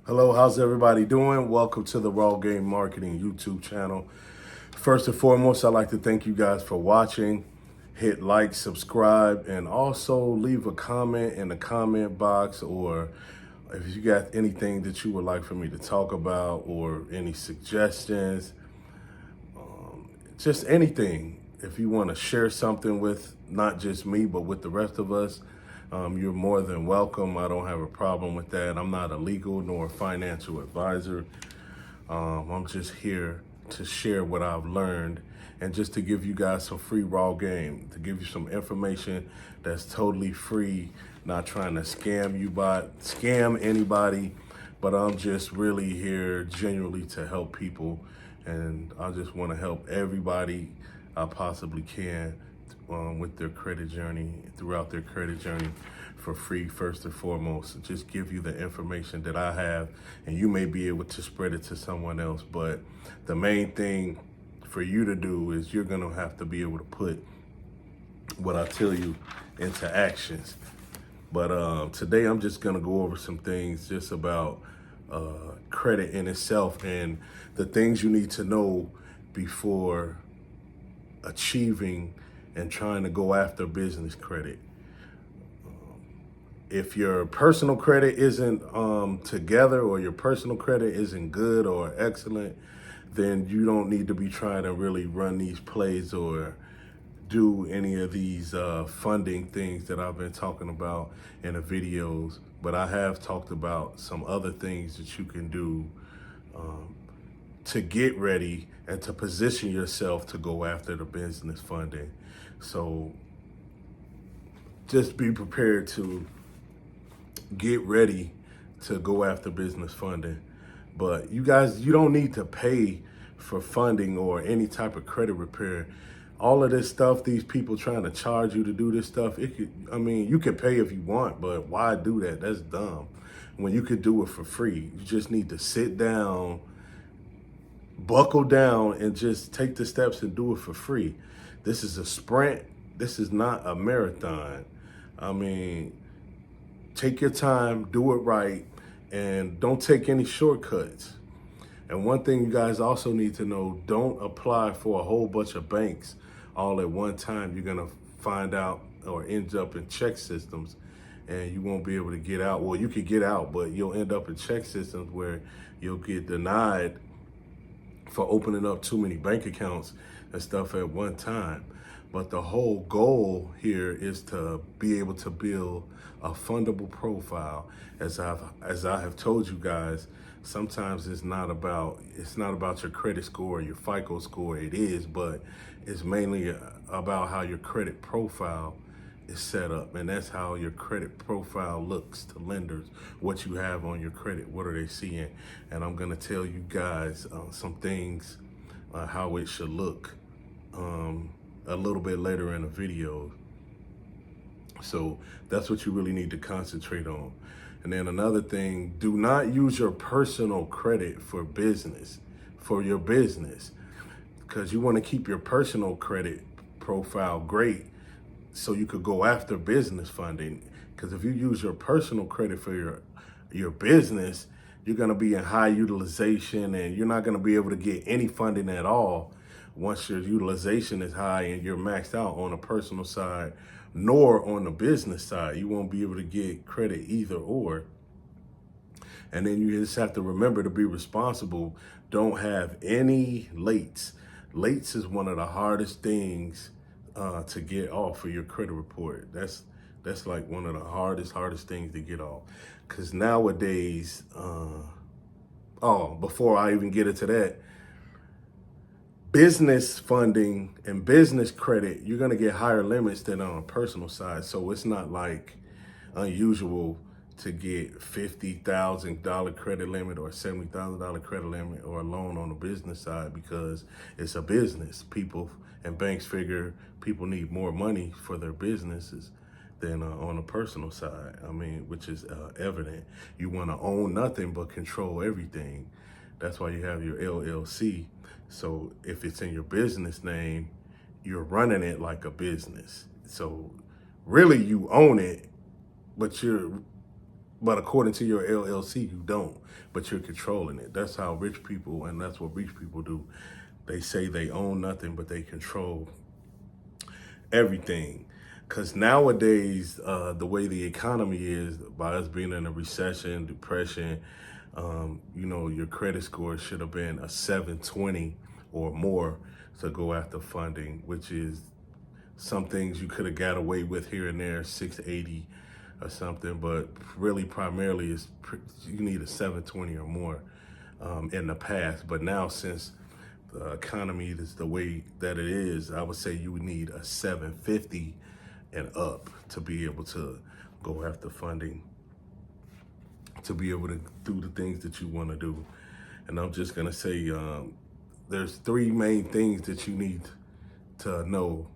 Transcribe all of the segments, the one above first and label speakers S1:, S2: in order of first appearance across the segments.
S1: Hello, how's everybody doing? Welcome to the Raw Game Marketing YouTube channel. First and foremost, I'd like to thank you guys for watching. Hit like, subscribe, and also leave a comment in the comment box, or if you got anything that you would like for me to talk about or any suggestions, just anything. If you want to share something with not just me, but with the rest of us, you're more than welcome. I don't have a problem with that. I'm not a legal nor a financial advisor. I'm just here to share what I've learned and just to give you guys some free raw game, to give you some information that's totally free, not trying to scam anybody, but I'm just really here genuinely to help people. And I just want to help everybody I possibly can with their credit journey, throughout their credit journey, for free. First and foremost, just give you the information that I have, and you may be able to spread it to someone else. But the main thing for you to do is you're going to have to be able to put what I tell you into actions. But today I'm just going to go over some things just about credit in itself and the things you need to know before achieving and trying to go after business credit. If your personal credit isn't together, or your personal credit isn't good or excellent, then you don't need to be trying to really run these plays or do any of these funding things that I've been talking about in the videos. But I have talked about some other things that you can do to get ready and to position yourself to go after the business funding. So just be prepared to get ready to go after business funding. But you guys, you don't need to pay for funding or any type of credit repair. All of this stuff, these people trying to charge you to do this stuff, you could pay if you want, but why do that? That's dumb. When you could do it for free. You just need to sit down, buckle down, and just take the steps and do it for free. This is a sprint. This is not a marathon. I mean, take your time, do it right, and don't take any shortcuts. And one thing you guys also need to know, don't apply for a whole bunch of banks all at one time. You're gonna find out or end up in check systems, and you won't be able to get out. Well, you could get out, but you'll end up in check systems where you'll get denied for opening up too many bank accounts and stuff at one time. But the whole goal here is to be able to build a fundable profile. As I have told you guys, sometimes it's not about your credit score or your FICO score. It is, but it's mainly about how your credit profile is set up, and that's how your credit profile looks to lenders. What you have on your credit, what are they seeing? And I'm gonna tell you guys some things, how it should look a little bit later in the video. So that's what you really need to concentrate on. And then another thing, do not use your personal credit for your business, because you want to keep your personal credit profile great so you could go after business funding. Because if you use your personal credit for your business, you're going to be in high utilization, and you're not going to be able to get any funding at all once your utilization is high and you're maxed out on the personal side, nor on the business side. You won't be able to get credit either or. And then you just have to remember to be responsible. Don't have any lates. Lates is one of the hardest things to get off of your credit report. That's like one of the hardest things to get off. Because nowadays, before I even get into that, business funding and business credit, you're going to get higher limits than on a personal side. So it's not like unusual to get $50,000 credit limit or $70,000 credit limit or a loan on the business side, because it's a business. People and banks figure people need more money for their businesses than on the personal side. Which is evident. You want to own nothing but control everything. That's why you have your LLC. So if it's in your business name, you're running it like a business. So really you own it, but But according to your LLC, you don't, but you're controlling it. That's how rich people, and that's what rich people do. They say they own nothing, but they control everything. Because nowadays, the way the economy is, by us being in a recession, depression, your credit score should have been a 720 or more to go after funding, which is some things you could have got away with here and there, 680 or something, but really primarily you need a 720 or more in the past. But now, since the economy is the way that it is, I would say you would need a 750 and up to be able to go after funding, to be able to do the things that you want to do. And I'm just gonna say, there's three main things that you need to know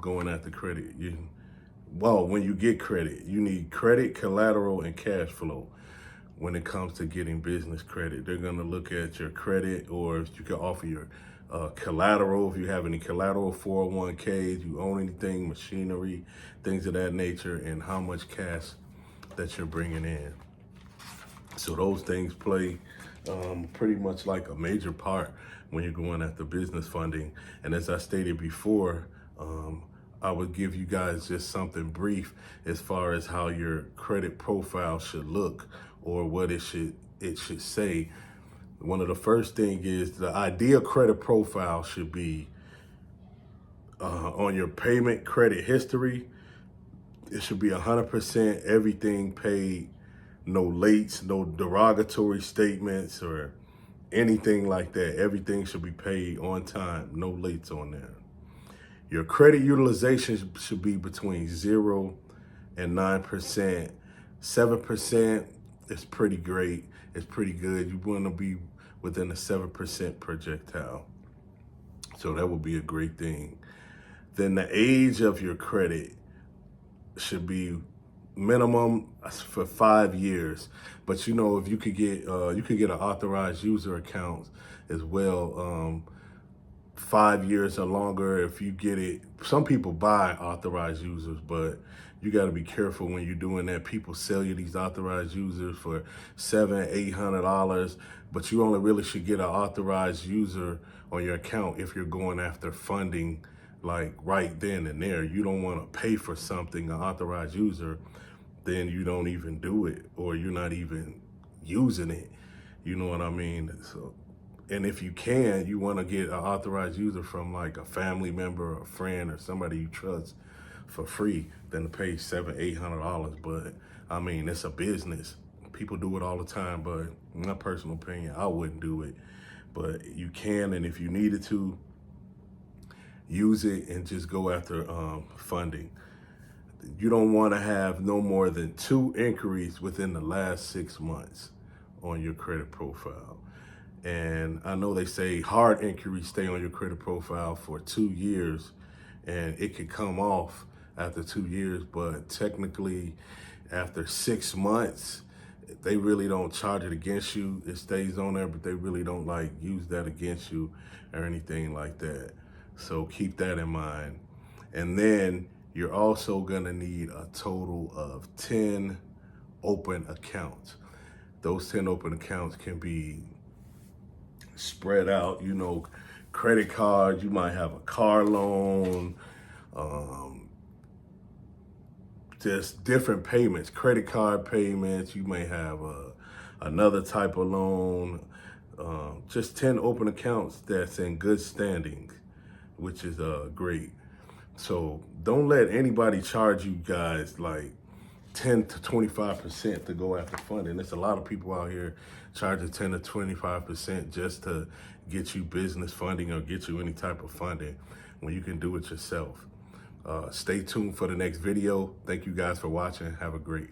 S1: going after credit. When you get credit, you need credit, collateral, and cash flow. When it comes to getting business credit, they're gonna look at your credit, or if you can offer your collateral, if you have any collateral, 401ks, you own anything, machinery, things of that nature, and how much cash that you're bringing in. So those things play pretty much like a major part when you're going after business funding. And as I stated before, I would give you guys just something brief as far as how your credit profile should look, or what it should say. One of the first thing is the ideal credit profile should be on your payment credit history. It should be 100% everything paid, no lates, no derogatory statements or anything like that. Everything should be paid on time, no lates on there. Your credit utilization should be between 0 and 9%. 7% is pretty great. It's pretty good. You want to be within the 7% projectile. So that would be a great thing. Then the age of your credit should be minimum for 5 years. But if you could get an authorized user account as well, 5 years or longer. If you get it, some people buy authorized users, but you got to be careful when you're doing that. People sell you these authorized users for $700-800, but you only really should get an authorized user on your account if you're going after funding, like right then and there. You don't want to pay for something, an authorized user, then you don't even do it, or you're not even using it. You know what I mean? So, and if you want to get an authorized user from like a family member or a friend or somebody you trust for free, then to pay $700-800. But I mean, it's a business. People do it all the time, but in my personal opinion, I wouldn't do it. But you can, and if you needed to, use it and just go after funding. You don't want to have no more than 2 inquiries within the last 6 months on your credit profile. And I know they say hard inquiries stay on your credit profile for 2 years, and it could come off after 2 years, but technically after 6 months, they really don't charge it against you. It stays on there, but they really don't use that against you or anything like that. So keep that in mind. And then you're also gonna need a total of 10 open accounts. Those 10 open accounts can be spread out, credit cards, you might have a car loan, just different payments, credit card payments, you may have another type of loan, just 10 open accounts that's in good standing, which is great. So don't let anybody charge you guys like 10 to 25% to go after funding. There's a lot of people out here charging 10 to 25% just to get you business funding or get you any type of funding when you can do it yourself. Stay tuned for the next video. Thank you guys for watching. Have a great